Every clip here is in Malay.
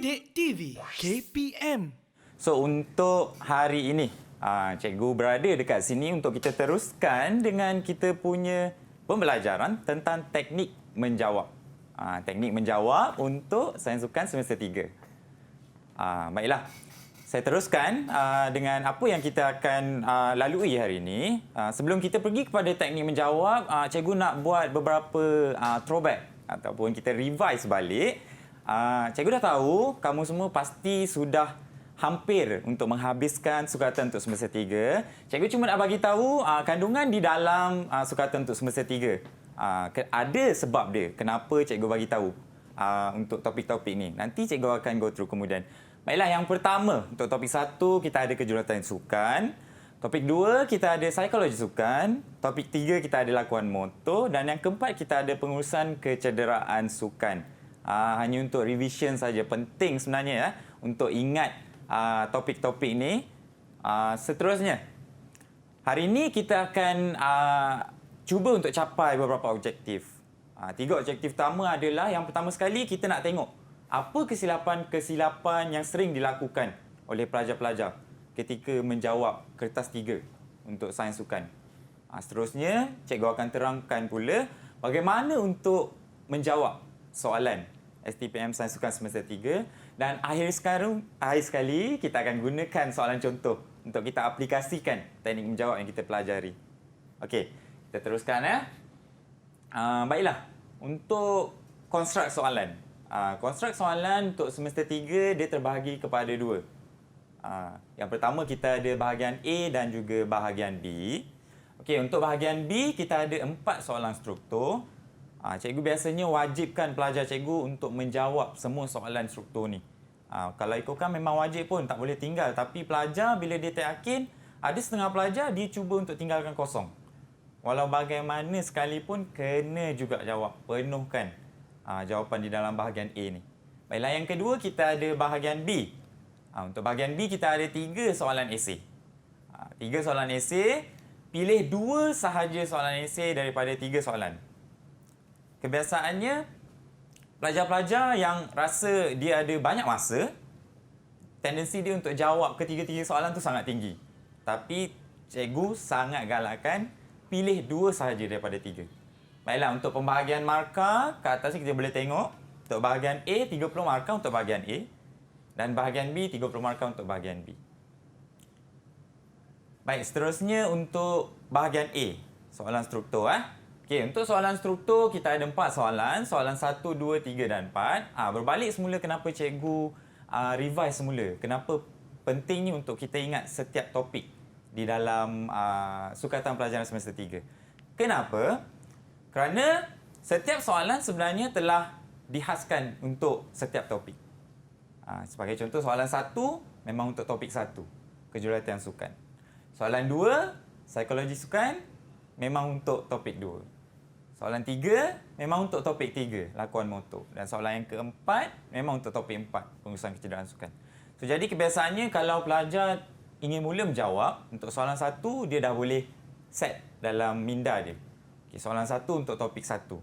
Didik TV KPM. So untuk hari ini, cikgu berada dekat sini untuk kita teruskan dengan kita punya pembelajaran tentang teknik menjawab. Teknik menjawab untuk sains sukan semester 3. Baiklah, saya teruskan dengan apa yang kita akan lalui hari ini. Sebelum kita pergi kepada teknik menjawab, cikgu nak buat beberapa throwback ataupun kita revise balik. Cikgu dah tahu, kamu semua pasti sudah hampir untuk menghabiskan sukatan untuk semester 3. Cikgu cuma nak bagi tahu kandungan di dalam sukatan untuk semester 3. Ada sebab dia kenapa cikgu bagi tahu untuk topik-topik ni. Nanti cikgu akan go through kemudian. Baiklah, yang pertama untuk topik 1 kita ada kejuruteraan sukan. Topik 2 kita ada psikologi sukan. Topik 3 kita ada lakuan motor dan yang keempat kita ada pengurusan kecederaan sukan. Hanya untuk revision saja, penting sebenarnya ya untuk ingat topik-topik ni. Seterusnya, hari ini kita akan cuba untuk capai beberapa objektif. 3 objektif pertama adalah, yang pertama sekali kita nak tengok apa kesilapan-kesilapan yang sering dilakukan oleh pelajar-pelajar ketika menjawab kertas 3 untuk sains sukan. Seterusnya, cikgu akan terangkan pula bagaimana untuk menjawab soalan STPM Sains Sukan semester 3 dan akhir sekali kita akan gunakan soalan contoh untuk kita aplikasikan teknik menjawab yang kita pelajari. Okey, kita teruskan ya. Baiklah, untuk konstruk soalan. Konstruk soalan untuk semester 3 dia terbahagi kepada 2. Yang pertama kita ada bahagian A dan juga bahagian B. Okey, untuk bahagian B kita ada 4 soalan struktur. Cikgu biasanya wajibkan pelajar cikgu untuk menjawab semua soalan struktur ni. Kalau ikutkan memang wajib pun, tak boleh tinggal. Tapi pelajar bila dia tak yakin, ada setengah pelajar dia cuba untuk tinggalkan kosong. Walau bagaimana sekalipun, kena juga jawab. Penuhkan jawapan di dalam bahagian A ni. Baiklah, yang kedua kita ada bahagian B. Untuk bahagian B kita ada 3 soalan esei. 3 soalan esei, pilih 2 sahaja soalan esei daripada 3 soalan. Kebiasaannya, pelajar-pelajar yang rasa dia ada banyak masa, tendensi dia untuk jawab ketiga-tiga soalan tu sangat tinggi. Tapi cikgu sangat galakkan pilih 2 sahaja daripada 3. Baiklah, untuk pembahagian markah, kat atas ni kita boleh tengok. Untuk bahagian A, 30 markah untuk bahagian A. Dan bahagian B, 30 markah untuk bahagian B. Baik, seterusnya untuk bahagian A, soalan struktur. Okey, untuk soalan struktur kita ada 4 soalan. Soalan 1, 2, 3 dan 4. Berbalik semula kenapa cikgu revise semula. Kenapa pentingnya untuk kita ingat setiap topik di dalam sukatan pelajaran semester 3. Kenapa? Kerana setiap soalan sebenarnya telah dihaskan untuk setiap topik. Sebagai contoh, soalan 1 memang untuk topik 1, kejuruteraan sukan. Soalan 2, psikologi sukan, memang untuk topik 2. Soalan 3 memang untuk topik 3, lakuan motor. Dan soalan yang keempat memang untuk topik 4, pengurusan kecederaan sukan. So, jadi kebiasaannya kalau pelajar ingin mula menjawab, untuk soalan 1 dia dah boleh set dalam minda dia. Okay, soalan 1 untuk topik 1.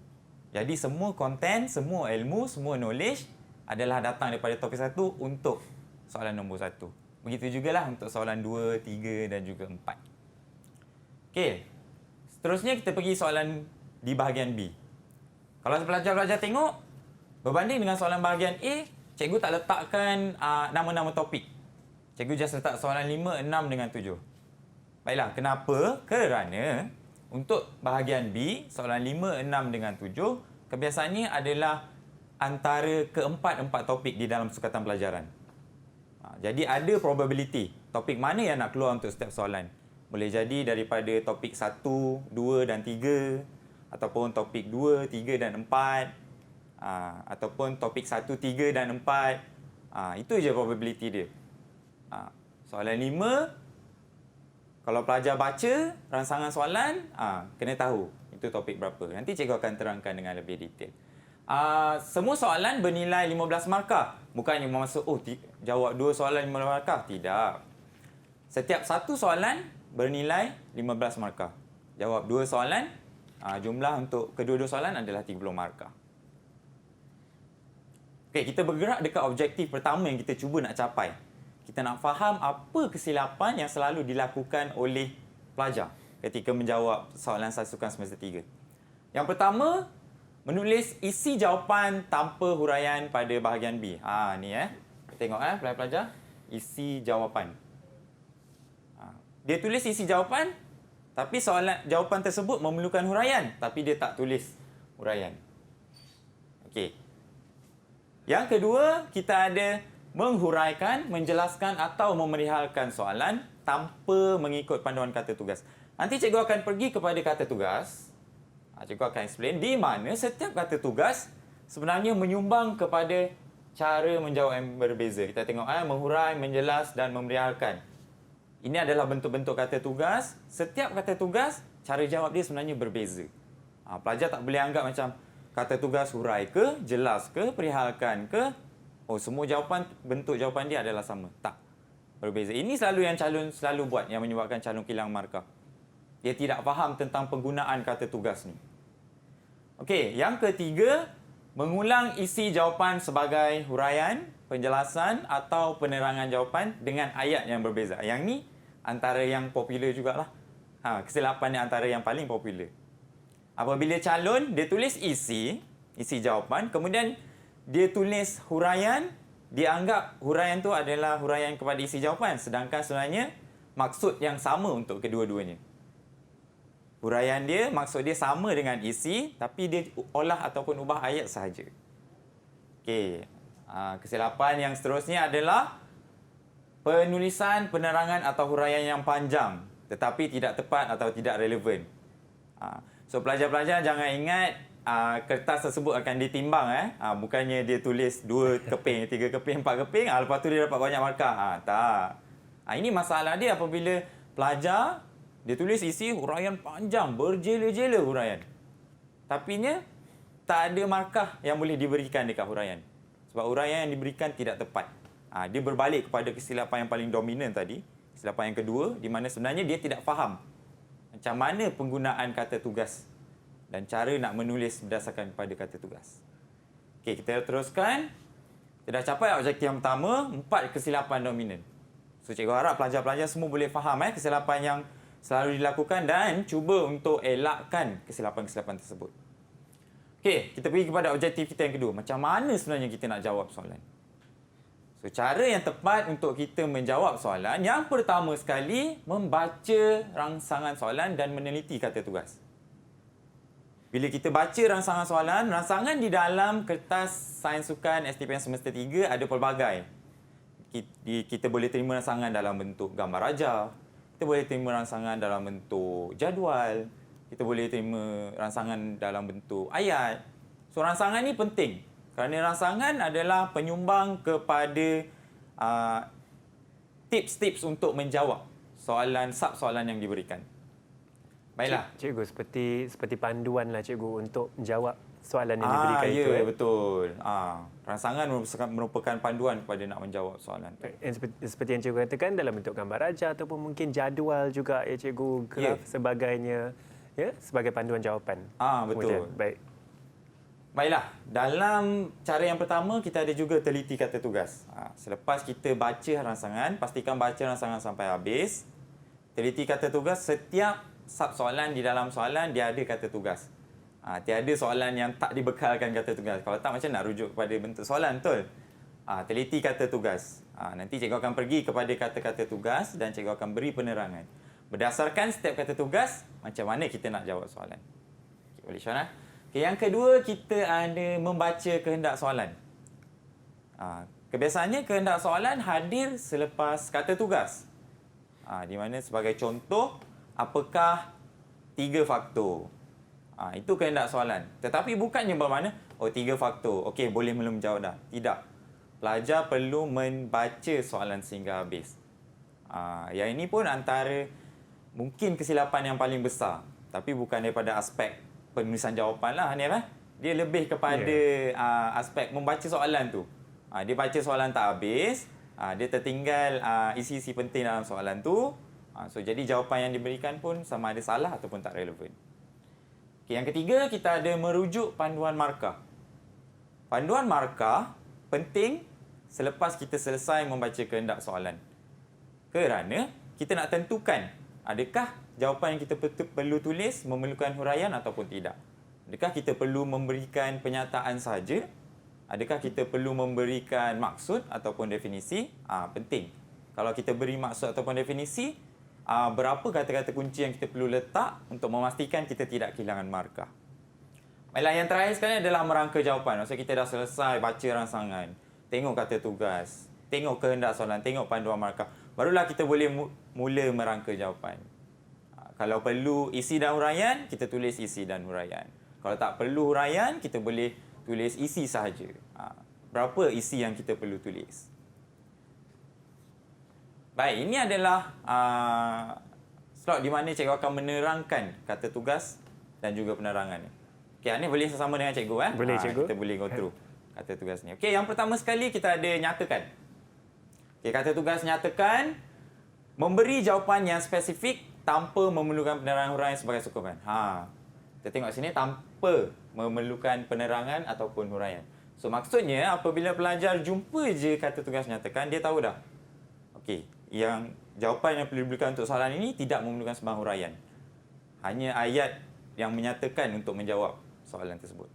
Jadi semua konten, semua ilmu, semua knowledge adalah datang daripada topik 1 untuk soalan nombor 1. Begitu jugalah untuk soalan 2, 3 dan juga 4. Okey. Seterusnya kita pergi soalan di bahagian B. Kalau pelajar-pelajar tengok, berbanding dengan soalan bahagian A, cikgu tak letakkan nama-nama topik. Cikgu just letak soalan 5, 6 dengan 7. Baiklah, kenapa? Kerana untuk bahagian B, soalan 5, 6 dengan 7, kebiasaannya adalah antara keempat-empat topik di dalam sukatan pelajaran. Jadi ada probability topik mana yang nak keluar untuk setiap soalan. Boleh jadi daripada topik 1, 2 dan 3, ataupun topik 2, 3 dan 4, ataupun topik 1, 3 dan 4. Itu je probability dia. Soalan 5, kalau pelajar baca rangsangan soalan, kena tahu itu topik berapa. Nanti cikgu akan terangkan dengan lebih detail. Semua soalan bernilai 15 markah. Bukannya maksud, jawab 2 soalan 15 markah. Tidak. Setiap satu soalan bernilai 15 markah. Jawab 2 soalan, jumlah untuk kedua-dua soalan adalah 30 markah. Okey, kita bergerak dekat objektif pertama yang kita cuba nak capai. Kita nak faham apa kesilapan yang selalu dilakukan oleh pelajar ketika menjawab soalan sukan semester 3. Yang pertama, menulis isi jawapan tanpa huraian pada bahagian B. Ni tengok pelajar-pelajar, isi jawapan. Dia tulis isi jawapan, tapi jawapan tersebut memerlukan huraian, tapi dia tak tulis huraian. Okey. Yang kedua, kita ada menghuraikan, menjelaskan atau memerihalkan soalan tanpa mengikut panduan kata tugas. Nanti cikgu akan pergi kepada kata tugas. Cikgu akan explain di mana setiap kata tugas sebenarnya menyumbang kepada cara menjawab yang berbeza. Kita tengok menghurai, menjelas dan memerihalkan. Ini adalah bentuk-bentuk kata tugas. Setiap kata tugas, cara jawab dia sebenarnya berbeza. Pelajar tak boleh anggap macam kata tugas hurai ke, jelas ke, perihalkan ke. Semua jawapan, bentuk jawapan dia adalah sama. Tak. Berbeza. Ini selalu yang calon selalu buat yang menyebabkan calon kilang markah. Dia tidak faham tentang penggunaan kata tugas ni. Okey, yang ketiga, mengulang isi jawapan sebagai huraian, penjelasan atau penerangan jawapan dengan ayat yang berbeza. Yang ni antara yang popular jugalah. Kesilapan ni antara yang paling popular. Apabila calon dia tulis isi jawapan, kemudian dia tulis huraian, dia anggap huraian tu adalah huraian kepada isi jawapan, sedangkan sebenarnya maksud yang sama untuk kedua-duanya. Huraian dia, maksud dia sama dengan isi, tapi dia olah ataupun ubah ayat sahaja. Okey. Kesilapan yang seterusnya adalah penulisan, penerangan atau huraian yang panjang tetapi tidak tepat atau tidak relevan. So pelajar-pelajar jangan ingat kertas tersebut akan ditimbang. Bukannya dia tulis 2 keping, 3 keping, 4 keping, lepas tu dia dapat banyak markah. Tak. Ini masalah dia apabila pelajar dia tulis isi huraian panjang, berjela-jela huraian. Tapinya tak ada markah yang boleh diberikan dekat huraian. Sebab huraian yang diberikan tidak tepat. Dia berbalik kepada kesilapan yang paling dominan tadi. Kesilapan yang kedua, di mana sebenarnya dia tidak faham macam mana penggunaan kata tugas dan cara nak menulis berdasarkan pada kata tugas. Okey, kita teruskan. Kita dah capai objektif yang pertama, 4 kesilapan dominan. So, cikgu harap pelajar-pelajar semua boleh faham kesilapan yang selalu dilakukan dan cuba untuk elakkan kesilapan-kesilapan tersebut. Okey, kita pergi kepada objektif kita yang kedua. Macam mana sebenarnya kita nak jawab soalan? So, cara yang tepat untuk kita menjawab soalan, yang pertama sekali, membaca rangsangan soalan dan meneliti kata tugas. Bila kita baca rangsangan soalan, rangsangan di dalam kertas sains sukan STPM semester 3 ada pelbagai. Kita boleh terima rangsangan dalam bentuk gambar raja, kita boleh terima rangsangan dalam bentuk jadual, kita boleh terima rangsangan dalam bentuk ayat. So, rangsangan ni penting kerana rangsangan adalah penyumbang kepada tips-tips untuk menjawab sub-soalan yang diberikan. Baiklah. Cikgu, seperti panduan lah cikgu untuk menjawab soalan yang diberikan itu. Ya, betul. Rangsangan merupakan panduan kepada nak menjawab soalan. Seperti yang cikgu katakan dalam bentuk gambar raja ataupun mungkin jadual juga ya cikgu, graf sebagainya ya sebagai panduan jawapan. Betul. Kemudian, baik. Baiklah, dalam cara yang pertama kita ada juga teliti kata tugas. Selepas kita baca rangsangan, pastikan baca rangsangan sampai habis. Teliti kata tugas, setiap sub-soalan di dalam soalan dia ada kata tugas. Tiada soalan yang tak dibekalkan kata tugas. Kalau tak, macam nak rujuk kepada bentuk soalan, betul? Teliti kata tugas. Nanti cikgu akan pergi kepada kata-kata tugas dan cikgu akan beri penerangan. Berdasarkan setiap kata tugas, macam mana kita nak jawab soalan. Okay, boleh Syarah? Okay, yang kedua, kita ada membaca kehendak soalan. Kebiasaannya kehendak soalan hadir selepas kata tugas. Di mana sebagai contoh, apakah 3 faktor? Itu kehendak soalan. Tetapi bukannya bermakna, 3 faktor. Okey, boleh belum menjawab dah. Tidak. Pelajar perlu membaca soalan sehingga habis. Yang ini pun antara mungkin kesilapan yang paling besar. Tapi bukan daripada aspek penulisan jawapan lah, Hanif. Dia lebih kepada aspek membaca soalan tu. Dia baca soalan tak habis, dia tertinggal isi-isi penting dalam soalan tu. So, jadi jawapan yang diberikan pun sama ada salah ataupun tak relevan. Okay, yang ketiga, kita ada merujuk panduan markah. Panduan markah penting selepas kita selesai membaca kehendak soalan. Kerana kita nak tentukan adakah jawapan yang kita perlu tulis memerlukan huraian ataupun tidak. Adakah kita perlu memberikan penyataan saja? Adakah kita perlu memberikan maksud ataupun definisi? Penting. Kalau kita beri maksud ataupun definisi, berapa kata-kata kunci yang kita perlu letak untuk memastikan kita tidak kehilangan markah. Baiklah, yang terakhir sekali adalah merangka jawapan. Maksudnya kita dah selesai baca rangsangan, tengok kata tugas, tengok kehendak soalan, tengok panduan markah. Barulah kita boleh mula merangka jawapan. Kalau perlu isi dan huraian, kita tulis isi dan huraian. Kalau tak perlu huraian, kita boleh tulis isi sahaja. Berapa isi yang kita perlu tulis? Baik, ini adalah slot di mana cikgu akan menerangkan kata tugas dan juga penerangan. Okey, ini boleh sama dengan cikgu. Boleh, cikgu. Kita boleh go through kata tugas ni. Okey, yang pertama sekali kita ada nyatakan. Okey, kata tugas nyatakan memberi jawapan yang spesifik tanpa memerlukan penerangan huraian sebagai sokongan. Kita tengok sini tanpa memerlukan penerangan ataupun huraian. So maksudnya apabila pelajar jumpa je kata tugas nyatakan, dia tahu dah. Okey, yang jawapan yang perlu diberikan untuk soalan ini tidak memerlukan sebarang huraian. Hanya ayat yang menyatakan untuk menjawab soalan tersebut.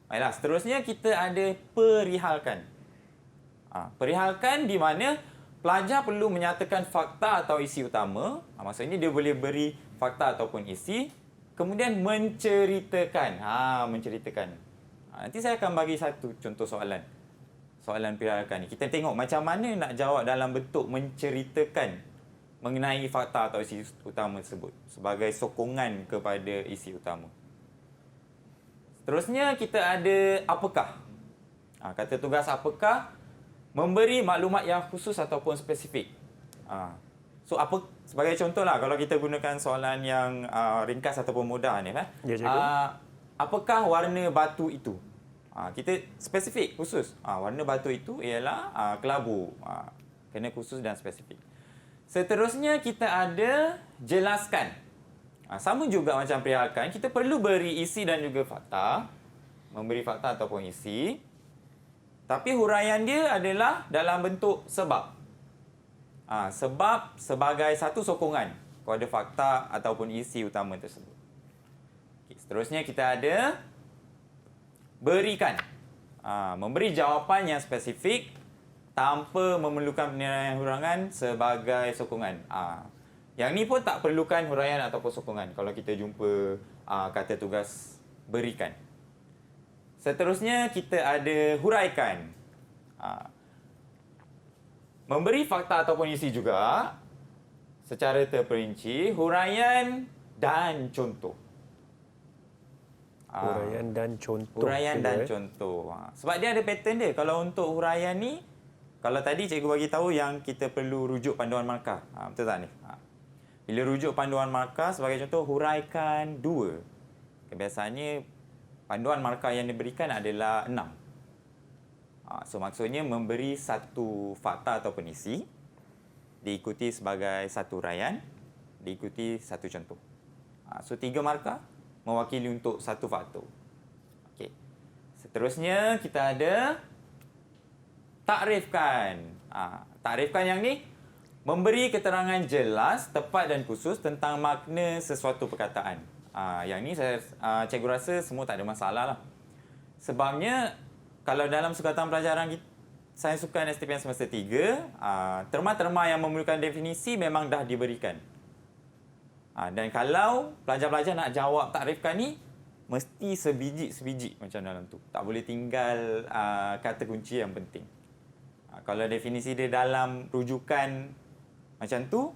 Baiklah, seterusnya kita ada perihalkan. Perihalkan di mana pelajar perlu menyatakan fakta atau isi utama. Maksudnya dia boleh beri fakta ataupun isi, kemudian menceritakan. Menceritakan. Nanti saya akan bagi satu contoh soalan. Soalan perihalkan ni. Kita tengok macam mana nak jawab dalam bentuk menceritakan mengenai fakta atau isi utama tersebut sebagai sokongan kepada isi utama. Seterusnya kita ada apakah. Kata tugas apakah memberi maklumat yang khusus ataupun spesifik. So apa sebagai contohlah kalau kita gunakan soalan yang ringkas ataupun mudah ni Ya, cikgu. apakah warna batu itu? Kita spesifik khusus. Warna batu itu ialah kelabu. Kena khusus dan spesifik. Seterusnya kita ada jelaskan. Sama juga macam perihalkan, kita perlu beri isi dan juga fakta. Memberi fakta ataupun isi. Tapi huraian dia adalah dalam bentuk sebab. Sebab sebagai satu sokongan kepada fakta ataupun isi utama tersebut. Okay, seterusnya kita ada berikan. Memberi jawapan yang spesifik tanpa memerlukan penilaian huraian sebagai sokongan. Yang ni pun tak perlukan huraian ataupun sokongan kalau kita jumpa kata tugas berikan. Seterusnya kita ada huraikan. Memberi fakta ataupun isi juga secara terperinci, huraian dan contoh. Huraian dan contoh. Huraian dan contoh. Sebab dia ada pattern dia. Kalau untuk huraian ni, kalau tadi cikgu bagi tahu yang kita perlu rujuk panduan markah. Betul tak ni? Bila rujuk panduan markah, sebagai contoh, huraikan 2. Kebiasaannya, panduan markah yang diberikan adalah 6. So, maksudnya memberi satu fakta ataupun isi, diikuti sebagai satu huraian, diikuti satu contoh. So, 3 markah mewakili untuk satu faktor. Okey. Seterusnya, kita ada takrifkan. Takrifkan yang ni, memberi keterangan jelas, tepat dan khusus tentang makna sesuatu perkataan. Yang ni cikgu rasa semua tak ada masalah lah. Sebabnya, kalau dalam sukatan pelajaran Sains Sukan STPM semester 3, terma-terma yang memerlukan definisi memang dah diberikan. Dan kalau pelajar-pelajar nak jawab takrifkan ni, mesti sebiji-sebiji macam dalam tu. Tak boleh tinggal kata kunci yang penting. Kalau definisi dia dalam rujukan macam tu,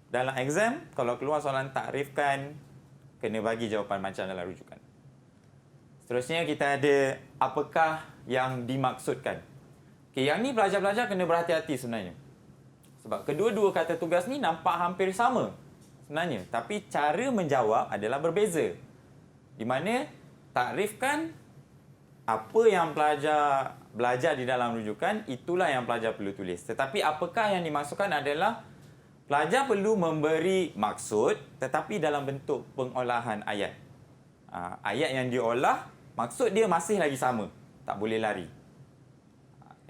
dalam exam, kalau keluar soalan takrifkan, kena bagi jawapan macam dalam rujukan. Seterusnya kita ada apakah yang dimaksudkan. Okay, yang ni pelajar-pelajar kena berhati-hati sebenarnya. Sebab kedua-dua kata tugas ni nampak hampir sama sebenarnya. Tapi cara menjawab adalah berbeza. Di mana takrifkan apa yang pelajar belajar di dalam rujukan, itulah yang pelajar perlu tulis. Tetapi apakah yang dimaksudkan adalah pelajar perlu memberi maksud tetapi dalam bentuk pengolahan ayat. Ayat yang diolah, maksud dia masih lagi sama. Tak boleh lari.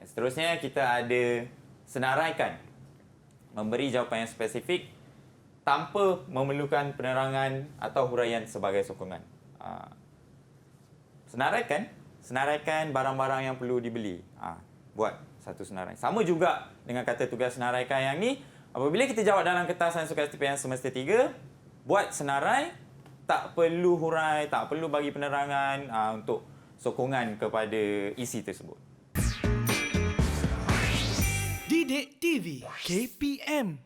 Seterusnya kita ada senaraikan. Memberi jawapan yang spesifik tanpa memerlukan penerangan atau huraian sebagai sokongan. Senaraikan barang-barang yang perlu dibeli. Buat satu senarai. Sama juga dengan kata tugas senaraikan yang ni. Apabila kita jawab dalam kertas sains sukan STPM semester 3, buat senarai, tak perlu hurai, tak perlu bagi penerangan untuk sokongan kepada isi tersebut. Didik TV KPM